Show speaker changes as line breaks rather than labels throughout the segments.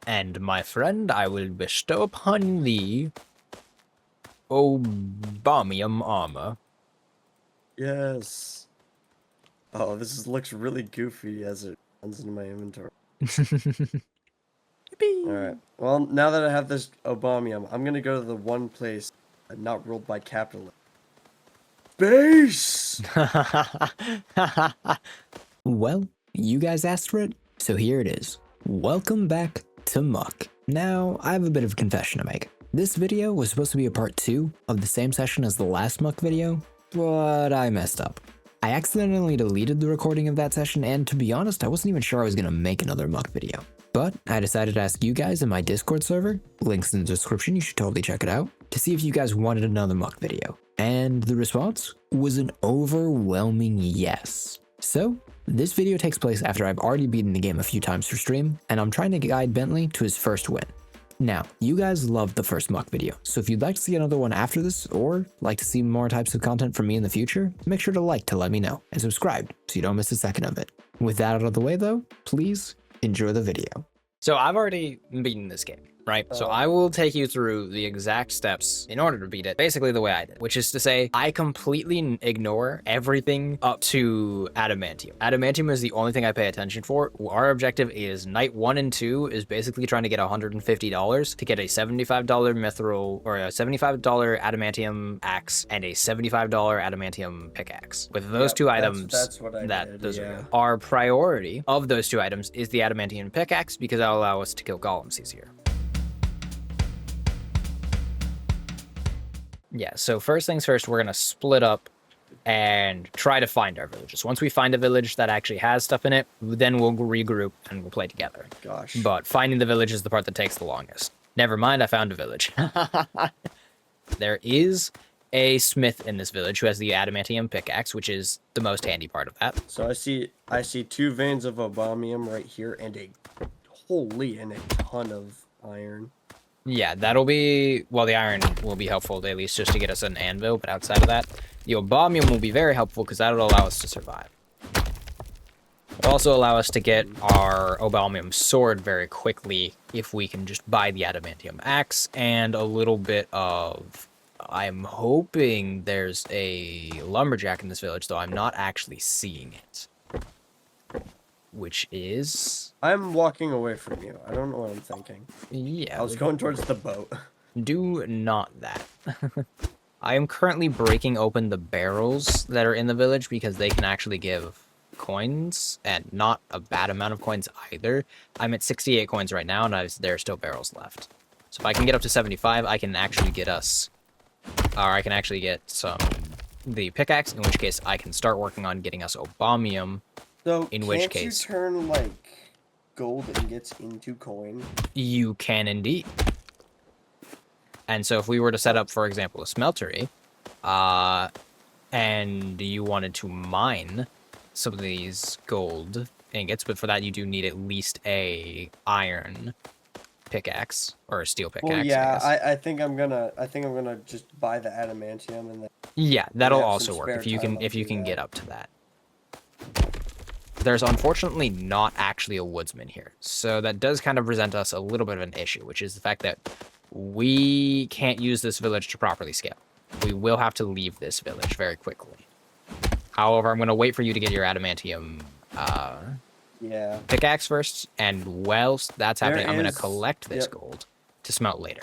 And my friend, I will bestow upon thee obamium armor.
Yes. Oh, looks really goofy as it runs into my inventory. Alright. Well, now that I have this obamium, I'm gonna go to the one place not ruled by capitalism. Space!
Well, you guys asked for it, so here it is. Welcome back to Muck. Now, I have a bit of a confession to make. This video was supposed to be a part 2 of the same session as the last Muck video, but I messed up. I accidentally deleted the recording of that session, and to be honest, I wasn't even sure I was gonna make another Muck video. But I decided to ask you guys in my Discord server, links in the description, you should totally check it out, to see if you guys wanted another Muck video. And the response was an overwhelming yes. So, this video takes place after I've already beaten the game a few times for stream, and I'm trying to guide Bentley to his first win. Now, you guys loved the first Muck video, so if you'd like to see another one after this, or like to see more types of content from me in the future, make sure to like to let me know, and subscribe so you don't miss a second of it. With that out of the way though, please enjoy the video. So I've already beaten this game, right? So I will take you through the exact steps in order to beat it, basically the way I did, which is to say I completely ignore everything up to adamantium. Adamantium is the only thing I pay attention for. Our objective is night 1 and 2 is basically trying to get $150 to get a $75 mithril or a $75 adamantium axe and a $75 adamantium pickaxe. With those two items,
that's what I did,
those
yeah.
are our priority of those two items is the adamantium pickaxe because that'll allow us to kill golems easier. Yeah, so first things first, we're gonna split up and try to find our villages. Once we find a village that actually has stuff in it, then we'll regroup and we'll play together.
Gosh.
But finding the village is the part that takes the longest. Never mind, I found a village. There is a smith in this village who has the adamantium pickaxe, which is the most handy part of that.
So I see 2 veins of obamium right here and a ton of iron.
Yeah, that'll be, well, the iron will be helpful at least just to get us an anvil, but outside of that, the obamium will be very helpful because that'll allow us to survive. It'll also allow us to get our obamium sword very quickly if we can just buy the adamantium axe and a little bit of, I'm hoping there's a lumberjack in this village, though I'm not actually seeing it. Which is...
I'm walking away from you. I don't know what I'm thinking.
Yeah.
I was going towards the boat.
Do not that. I am currently breaking open the barrels that are in the village because they can actually give coins, and not a bad amount of coins either. I'm at 68 coins right now, and there are still barrels left. So if I can get up to 75, I can actually get us... Or I can actually get the pickaxe, in which case I can start working on getting us obamium.
So,
in which case,
you turn, like, gold ingots into coin?
You can indeed. And so if we were to set up, for example, a smeltery, and you wanted to mine some of these gold ingots, but for that you do need at least a iron pickaxe or a steel pickaxe.
Well, yeah, I think I'm gonna just buy the adamantium and then.
Yeah, that'll also work if you can get up to that. There's unfortunately not actually a woodsman here, so that does kind of present us a little bit of an issue, which is the fact that we can't use this village to properly scale. We will have to leave this village very quickly. However, I'm going to wait for you to get your adamantium pickaxe first, and whilst that's happening, I'm going to collect this gold to smelt later.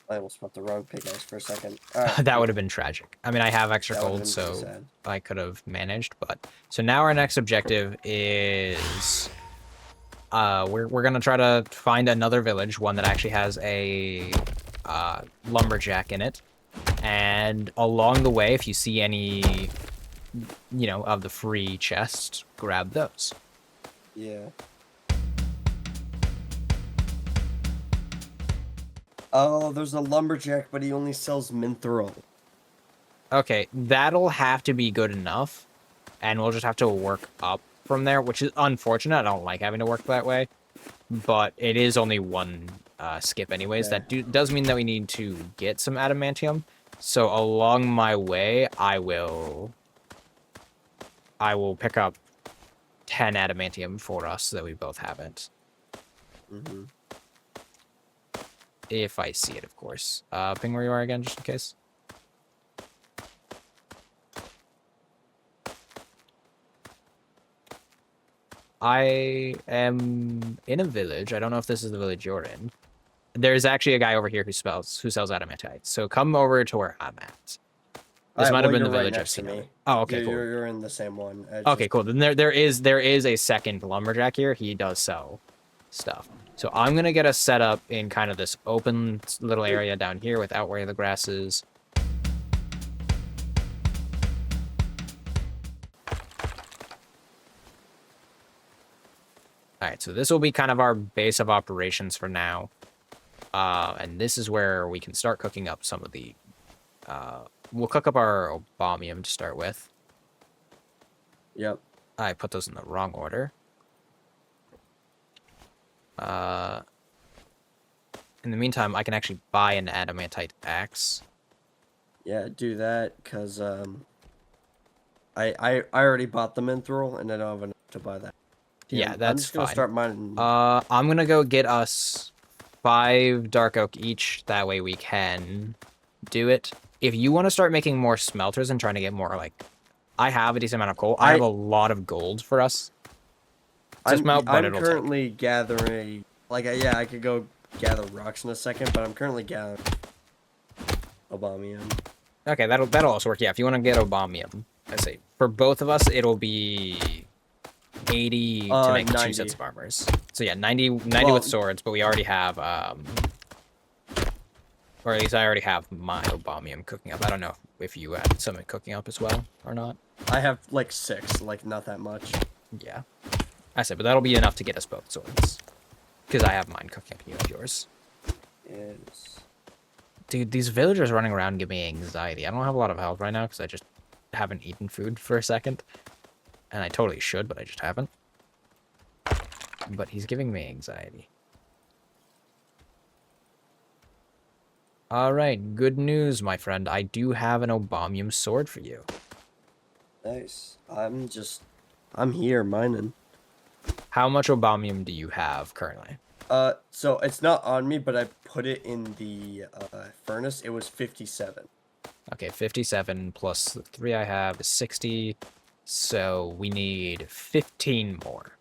I almost put the wrong pickaxe for a second.
That would have been tragic. I mean, I have extra gold, so I could have managed, but... So now our next objective is... we're gonna try to find another village, one that actually has a lumberjack in it. And along the way, if you see any, you know, of the free chests, grab those.
Yeah. Oh, there's a lumberjack, but he only sells mithril.
Okay, that'll have to be good enough, and we'll just have to work up from there, which is unfortunate. I don't like having to work that way, but it is only one skip anyways. Yeah. That does mean that we need to get some adamantium. So along my way, I will pick up 10 adamantium for us so that we both have it.
Mm-hmm.
If I see it, of course. Ping where you are again, just in case. I am in a village. I don't know if this is the village you're in. There's actually a guy over here who sells adamantite. So come over to where I'm at. This might have been the village I've seen. Right, oh, okay, cool.
You're in the same one.
Okay, cool. Then there is a second lumberjack here. He does sell stuff. So I'm gonna get us set up in kind of this open little area down here without where the grass is. All right, so this will be kind of our base of operations for now. And this is where we can start cooking up some of the... we'll cook up our obamium to start with.
Yep.
I put those in the wrong order. In the meantime, I can actually buy an adamantite axe.
Yeah, do that, because I already bought the mithril, and I don't have enough to buy that.
Yeah, that's
I'm just gonna
fine.
start mining.
I'm gonna go get us 5 dark oak each. That way we can do it. If you want to start making more smelters and trying to get more, like, I have a decent amount of coal. I have a lot of gold for us to smelt, but
I'm currently gathering. Like, yeah, I could go gather rocks in a second, but I'm currently gathering obamium.
Okay, that'll also work. Yeah, if you want to get obamium, I say for both of us, it'll be 80 to make
90.
2 sets of armors. So yeah, 90 with swords, but we already have, or at least I already have my obamium cooking up. I don't know if you had some cooking up as well or not.
I have like 6, like not that much.
Yeah, I said, but that'll be enough to get us both swords, because I have mine cooking up. You have yours.
Yes.
Dude, these villagers running around give me anxiety. I don't have a lot of health right now because I just haven't eaten food for a second. And I totally should, but I just haven't. But he's giving me anxiety. Alright, good news, my friend. I do have an obamium sword for you.
Nice. I'm here mining.
How much obamium do you have currently?
So it's not on me, but I put it in the furnace. It was 57.
Okay, 57 plus the 3 I have is 60. So we need 15 more.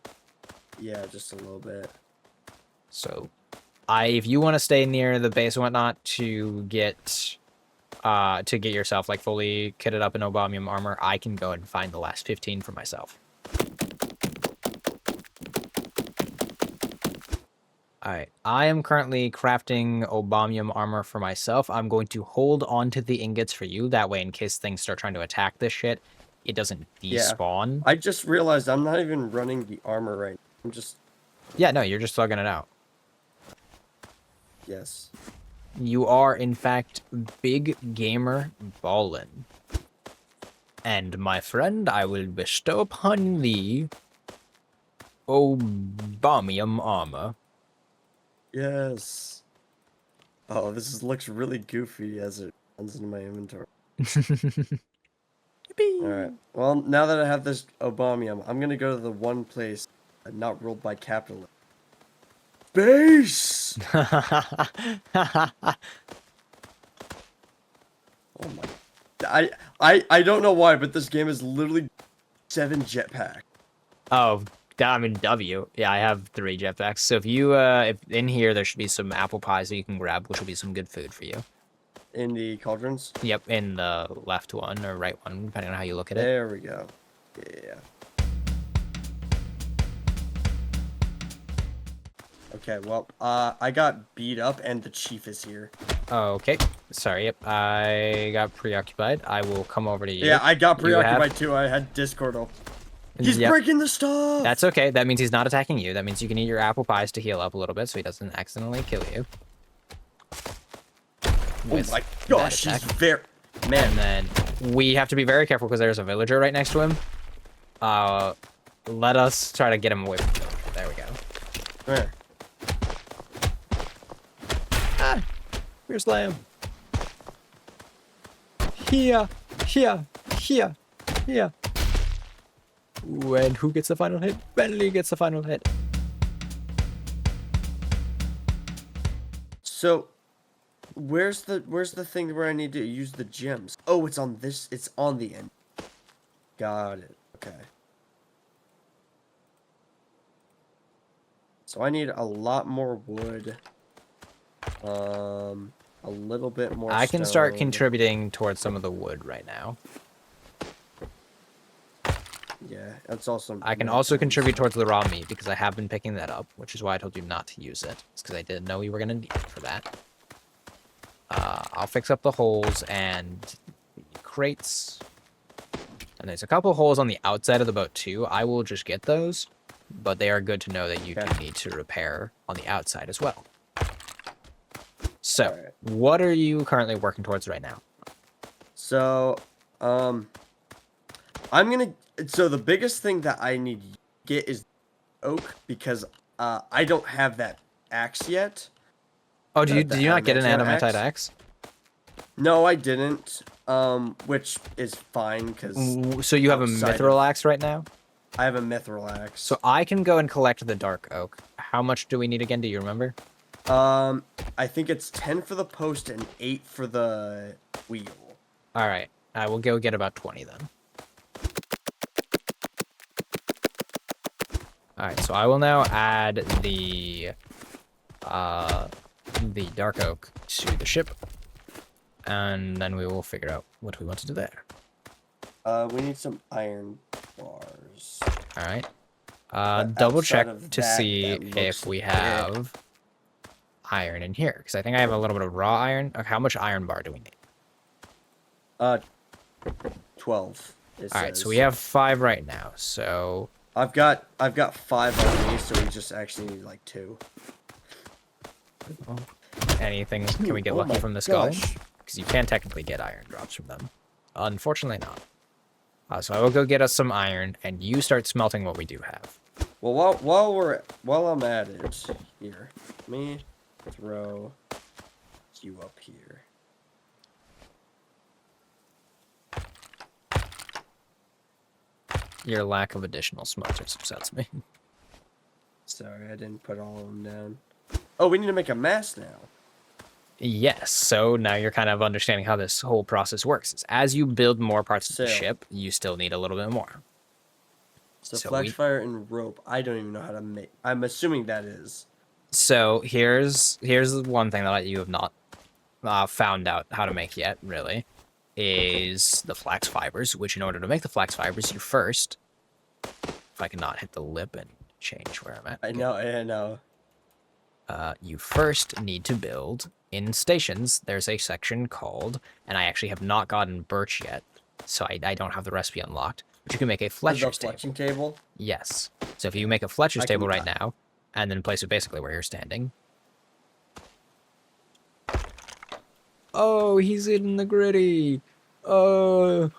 Yeah, just a little bit.
So if you want to stay near the base and whatnot to get yourself like fully kitted up in obamium armor, I can go and find the last 15 for myself. Alright, I am currently crafting obamium armor for myself. I'm going to hold on to the ingots for you. That way, in case things start trying to attack this shit, it doesn't despawn.
Yeah. I just realized I'm not even running the armor right now. I'm just...
Yeah, no, you're just slugging it out.
Yes.
You are, in fact, Big Gamer Ballin. And, my friend, I will bestow upon thee obamium armor.
Yes. Oh, looks really goofy as it runs into my inventory. Alright. Well, now that I have this obamium, I'm gonna go to the one place not ruled by capitalism. Base! Oh my... I don't know why, but this game is literally 7 jetpack.
Oh, I mean, W. Yeah, I have 3 jetpacks. So if you, if in here, there should be some apple pies that you can grab, which will be some good food for you.
In the cauldrons?
Yep, in the left one or right one, depending on how you look at it.
There we go. Yeah. Okay, well, I got beat up and the chief is here.
Okay. Sorry, yep. I got preoccupied. I will come over to you.
Yeah, I got preoccupied too. I had Discord open. He's breaking the stuff!
That's okay. That means he's not attacking you. That means you can eat your apple pies to heal up a little bit so he doesn't accidentally kill you.
Oh my gosh, he's very... Man.
And then we have to be very careful because there's a villager right next to him. Let us try to get him away from him. There we go.
Where?
Ah! Here's Lamb. Here. Ooh, and who gets the final hit? Bentley gets the final hit.
So, where's the thing where I need to use the gems? Oh, it's on this. It's on the end. Got it. Okay. So I need a lot more wood. A little bit more.
I can start
stone.
contributing towards some of the wood right now.
Yeah, that's also.
I can also contribute towards the raw meat because I have been picking that up, which is why I told you not to use it. It's because I didn't know you were going to need it for that. I'll fix up the holes and the crates. And there's a couple holes on the outside of the boat too. I will just get those, but they are good to know that you do need to repair on the outside as well. So, what are you currently working towards right now?
So, I'm gonna. So the biggest thing that I need to get is oak because I don't have that axe yet.
Oh, did you not get an adamantite axe?
No, I didn't. Which is fine because.
So you have a mithril axe right now?
I have a mithril axe.
So I can go and collect the dark oak. How much do we need again? Do you remember?
I think it's 10 for the post and 8 for the wheel.
All right, I will go get about 20 then. All right, so I will now add the dark oak to the ship, and then we will figure out what we want to do there.
We need some iron bars.
All right. Double check to see if we have iron in here, because I think I have a little bit of raw iron. Okay, how much iron bar do we need?
12.
All right, so we have 5 right now. So
I've got 5 on me, so we just actually need like 2.
Anything? Can we get lucky from this golem? Because you can technically get iron drops from them. Unfortunately not. So I will go get us some iron, and you start smelting what we do have.
Well, while I'm at it, here, let me throw you up here.
Your lack of additional smelters upsets me.
Sorry, I didn't put all of them down. Oh, we need to make a mast now.
Yes, so now you're kind of understanding how this whole process works. It's as you build more parts of the ship, you still need a little bit more.
So flash fire and rope. I don't even know how to make. I'm assuming that is.
So here's one thing that you have not found out how to make yet, really, is the flax fibers, which in order to make the flax fibers, you first, if I cannot hit the lip and change where I'm at.
I know.
You first need to build, in stations, there's a section called, and I actually have not gotten birch yet, so I don't have the recipe unlocked, but you can make a Fletcher's
table.
Yes. So if you make a Fletcher's table right now, and then place it basically where you're standing. Oh, he's in the gritty. Oh.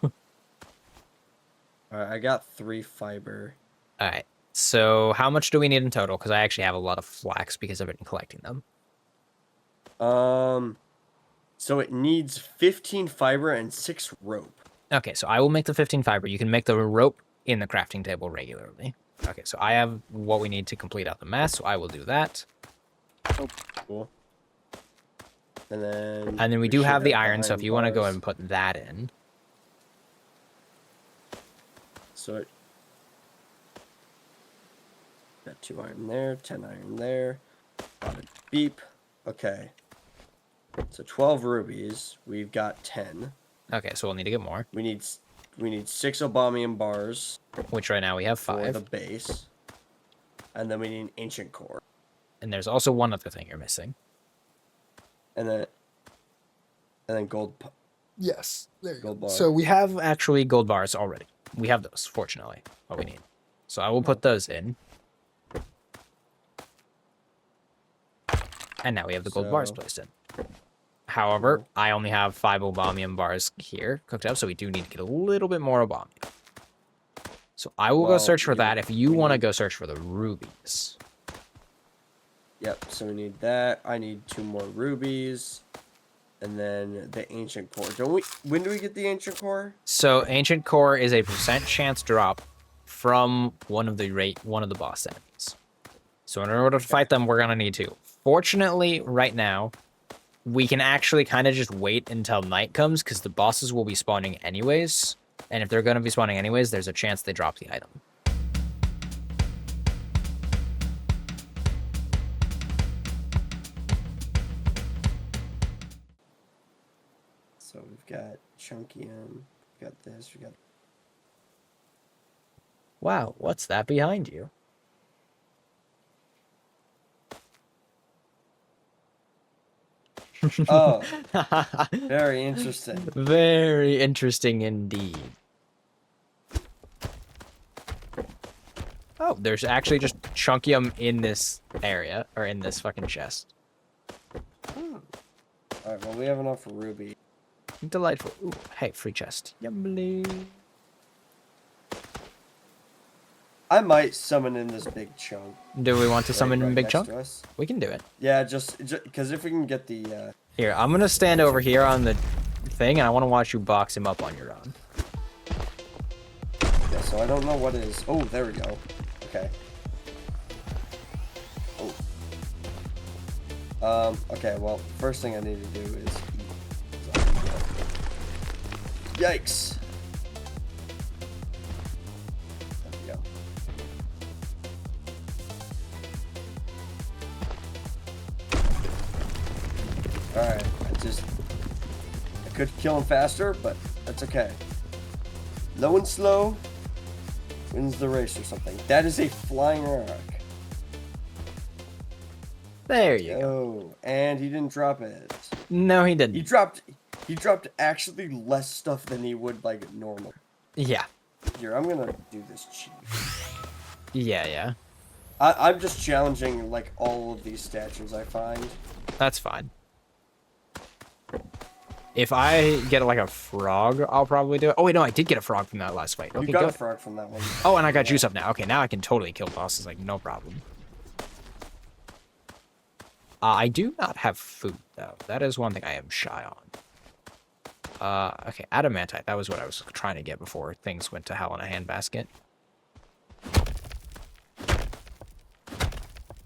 Alright, I got 3 fiber.
Alright. So how much do we need in total? Because I actually have a lot of flax because I've been collecting them.
So it needs 15 fiber and 6 rope.
Okay, so I will make the 15 fiber. You can make the rope in the crafting table regularly. Okay, so I have what we need to complete out the mast, so I will do that.
Oh, cool. And
then we do have the iron, so if you want to go and put that in.
So it got 2 iron there, 10 iron there. Bada beep. Okay. So 12 rubies. We've got 10.
Okay, so we'll need to get more.
We need 6 obamium bars.
Which right now we have 5.
For the base. And then we need an ancient core.
And there's also one other thing you're missing.
And then gold.
Yes, there you
go.
Bar. So we have actually gold bars already. We have those, fortunately, what we need. So I will put those in. And now we have the gold bars placed in. However, I only have 5 obamium bars here cooked up, so we do need to get a little bit more obamium. So I will go search for that if you want to go search for the rubies.
Yep, so we need that. I need 2 more rubies. And then the ancient core. When do we get the ancient core?
So ancient core is a % chance drop from one of the boss enemies. So in order to fight them, we're gonna need 2. Fortunately, right now, we can actually kind of just wait until night comes because the bosses will be spawning anyways. And if they're gonna be spawning anyways, there's a chance they drop the item.
So we've got Chunkium, we've got this, we got.
Wow, what's that behind you?
Oh, very interesting.
Very interesting indeed. Oh, there's actually just chunkium in this area, or in this fucking chest.
Alright, well, we have enough for Ruby.
Delightful. Ooh, hey, free chest. Yummy.
I might summon in this big chunk.
Do we want to summon in Big
next
Chunk?
to us.
We can do it.
Yeah, just because if we can get the.
Here, I'm gonna stand over here on the thing, and I want to watch you box him up on your own.
Yeah, so I don't know what it is. Oh, there we go. Okay. Oh. Okay, well, first thing I need to do is eat. Yikes. There we go. Alright, I could kill him faster, but that's okay. Low and slow wins the race or something. That is a flying rock.
There you go.
Oh, and he didn't drop it.
No, he didn't.
He dropped actually less stuff than he would like normal.
Yeah.
Here, I'm gonna do this cheap.
Yeah.
I'm just challenging like all of these statues I find.
That's fine. If I get like a frog, I'll probably do it. Oh wait, no, I did get a frog from that last fight. Okay,
You got
good.
a frog from that one.
Oh, and I got juice up now. Okay, now I can totally kill bosses, like, no problem. I do not have food, though. That is one thing I am shy on. Okay, adamantite. That was what I was trying to get before things went to hell in a handbasket.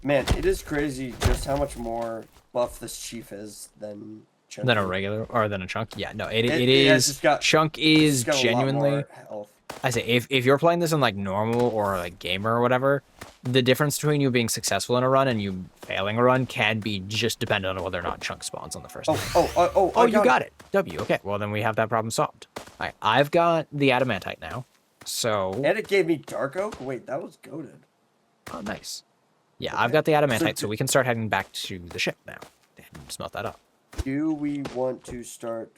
Man, it is crazy just how much more buff this chief is than Chunk.
Than a regular, or than a chunk? Yeah, no, it
has
is.
just got-
Chunk is
Got a lot
genuinely...
more health.
I say, if you're playing this in like normal or like gamer or whatever, the difference between you being successful in a run and you failing a run can be just dependent on whether or not chunk spawns on the first.
Oh,
You got it. W. Okay, well then we have that problem solved. All right, I've got the adamantite now, so.
And it gave me dark oak. Wait, that was goated.
Oh, nice. Yeah,
Okay.
I've got the adamantite, so we can start heading back to the ship now and smelt that up.
Do we want to start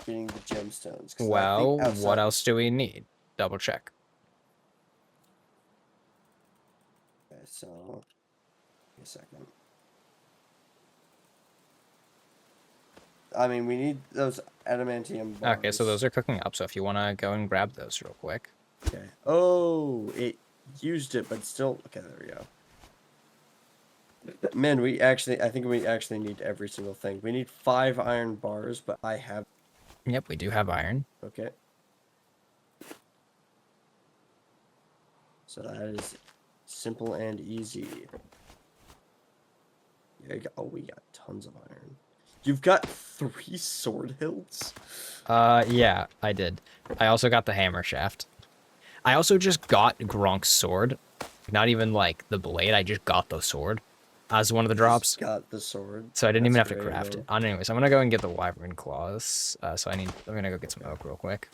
getting the gemstones? 'Cause I
Well,
think outside-
what else do we need? Double check.
Okay, so give me a second. I mean, we need those adamantium bars.
Okay, so those are cooking up. So if you want to go and grab those real quick.
Okay. Oh, it used it, but still. Okay, there we go. Man, I think we actually need every single thing. We need 5 iron bars, but I have.
Yep, we do have iron.
Okay. So that is simple and easy. Oh, we got tons of iron. You've got 3 sword hilts?
Yeah, I did. I also got the hammer shaft. I also just got Gronk's sword. Not even like the blade, I just got the sword as one of the drops.
Just got the sword.
So I didn't even have
That's
to
great,
craft
man.
it. Anyways, I'm gonna go and get the wyvern claws. I'm gonna go get some oak real quick.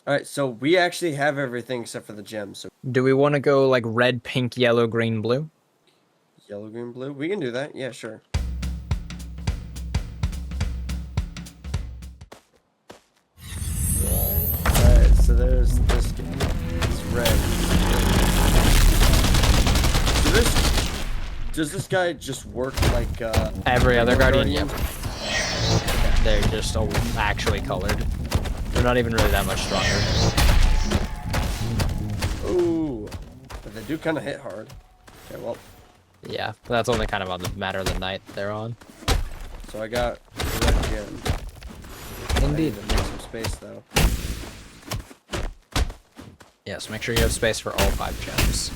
Alright, so we actually have everything except for the gems. So
Do we want to go like red, pink, yellow, green, blue?
yellow, green, blue. We can do that. Yeah, sure. Alright, so there's this guy. It's red. So does this guy just work like
Every other guardian,
Guardian?
yep. They're just all actually colored. They're not even really that much stronger.
Ooh. But they do kind of hit hard. Okay, well,
Yeah, but that's only kind of on the matter of the night they're on.
so I got the red gem.
Indeed.
I need to make some space though.
Yes, make sure you have space for all 5 gems.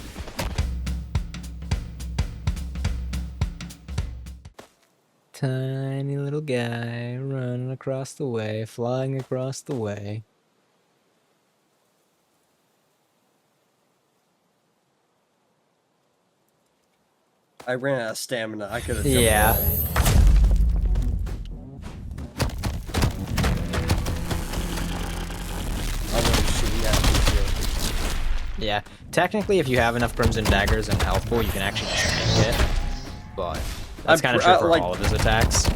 Tiny little guy running across the way, flying across the way.
I ran out of stamina. I could have jumped.
Yeah.
I was shooting at you.
Yeah. Technically, if you have enough Crimson Daggers and Health Pool, you can actually just tank it. But that's kind of true for
like,
all of his attacks.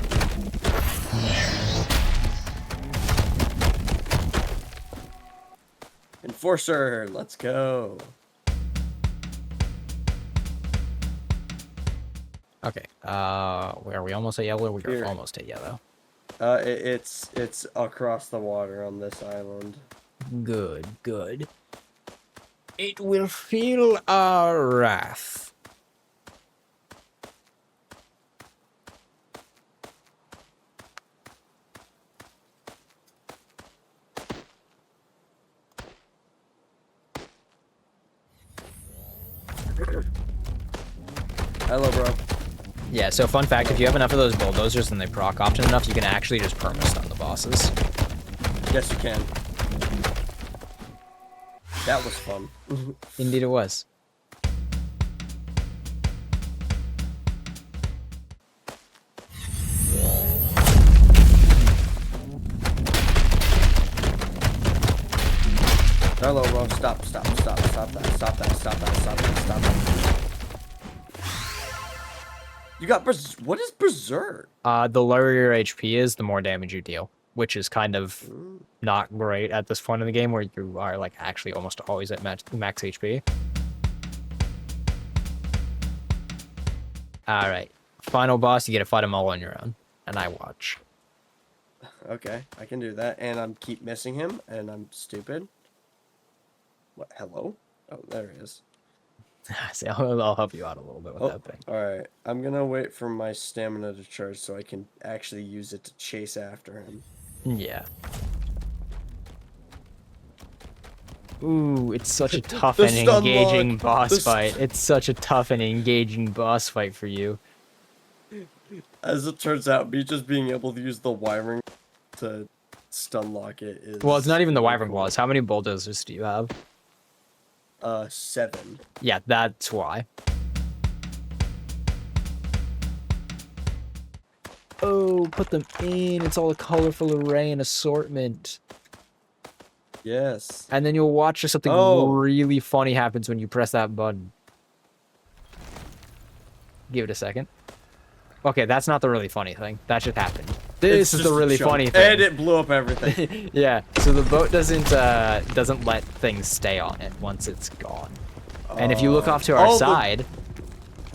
Enforcer, let's go.
Okay. Are we almost at yellow? We're
Here.
almost at yellow.
It's across the water on this island.
Good, good. It will feel our wrath.
Hello, bro.
Yeah, so fun fact, if you have enough of those bulldozers and they proc often enough, you can actually just perma-stun the bosses.
Yes, you can. That was fun.
Indeed it was.
Hello, bro. Stop that, stop that. You got what is Berserk?
The lower your HP is, the more damage you deal, which is kind of not great at this point in the game where you are like actually almost always at max HP. Alright, final boss, you get to fight them all on your own, and I watch.
Okay, I can do that, and I'm keep missing him, and I'm stupid. What? Hello? Oh, there he is.
See, I'll help you out a little bit with that thing.
Alright, I'm gonna wait for my stamina to charge so I can actually use it to chase after him.
Yeah. Ooh, it's such a tough and engaging boss fight. It's such a tough and engaging boss fight for you.
As it turns out, me just being able to use the wiring to stun lock it is...
Well, it's not even the wyvern claws. How many bulldozers do you have?
7.
Yeah, that's why. Oh, put them in. It's all a colorful array and assortment.
Yes.
And then you'll watch something really funny happens when you press that button. Give it a second. Okay, that's not the really funny thing. That just happened. This is the really funny thing.
And it blew up everything.
Yeah, so the boat doesn't let things stay on it once it's gone. And if you look off to our side...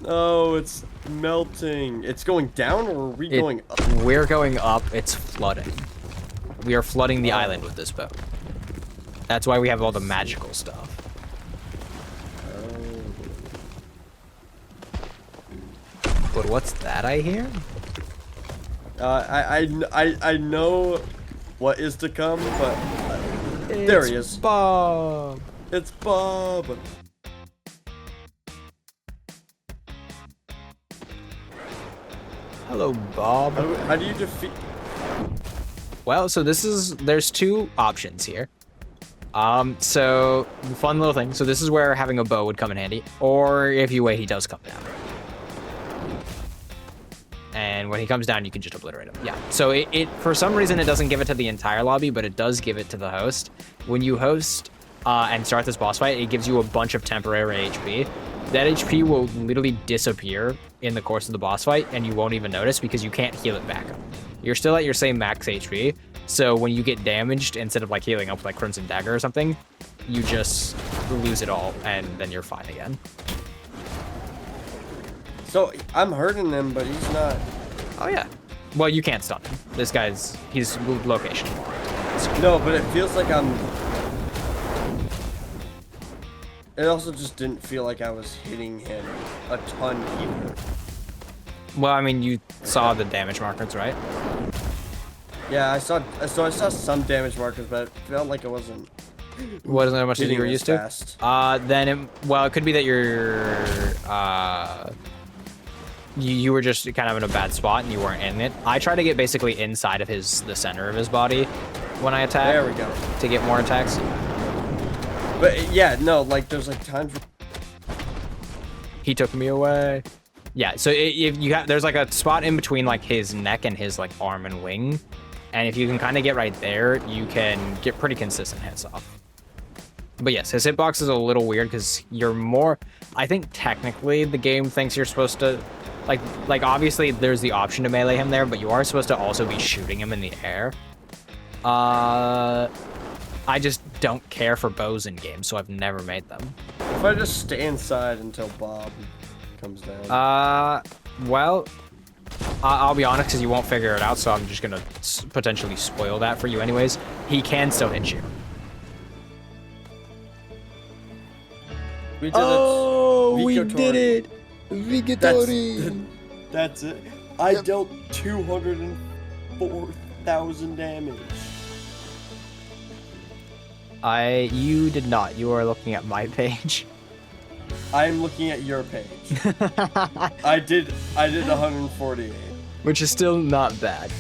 Oh, it's melting. It's going down, or are we going up?
We're going up. It's flooding. We are flooding the island with this boat. That's why we have all the magical stuff. But what's that I hear?
I know what is to come, but there he is.
Bob.
It's Bob.
Hello, Bob.
How do you defeat?
Well, so there's 2 options here. So fun little thing. So this is where having a bow would come in handy, or if you wait, he does come down. And when he comes down, you can just obliterate him. Yeah. So it for some reason, it doesn't give it to the entire lobby, but it does give it to the host. When you host and start this boss fight, it gives you a bunch of temporary HP. That HP will literally disappear in the course of the boss fight, and you won't even notice because you can't heal it back up. You're still at your same max HP, so when you get damaged, instead of like healing up with like Crimson Dagger or something, you just lose it all, and then you're fine again.
So I'm hurting him, but he's not.
Oh yeah. Well, you can't stun him. This guy's he's location.
No, but it feels like I'm. It also just didn't feel like I was hitting him a ton either.
Well, I mean, you saw the damage markers, right?
Yeah, I saw. So I saw some damage markers, but it felt like it wasn't.
Wasn't as much as you
hitting
were
as
used
fast.
to. Then it could be that you were just kind of in a bad spot and you weren't in it. I try to get basically inside of the center of his body when I attack.
There we go.
To get more attacks.
But yeah, no, like there's like times.
He took me away. Yeah, so if you have, there's like a spot in between like his neck and his like arm and wing, and if you can kind of get right there, you can get pretty consistent hits off. But yes, his hitbox is a little weird because you're more. I think technically the game thinks you're supposed to, like obviously there's the option to melee him there, but you are supposed to also be shooting him in the air. I just don't care for bows in games, so I've never made them.
If I just stay inside until Bob comes down.
Well, I'll be honest because you won't figure it out, so I'm just gonna potentially spoil that for you anyways. He can still hit you.
We did it.
we
Vicatori.
did it! Vicatori!
That's it. I dealt 204,000 damage.
You did not. You are looking at my page.
I'm looking at your page. I did 148.
Which is still not bad.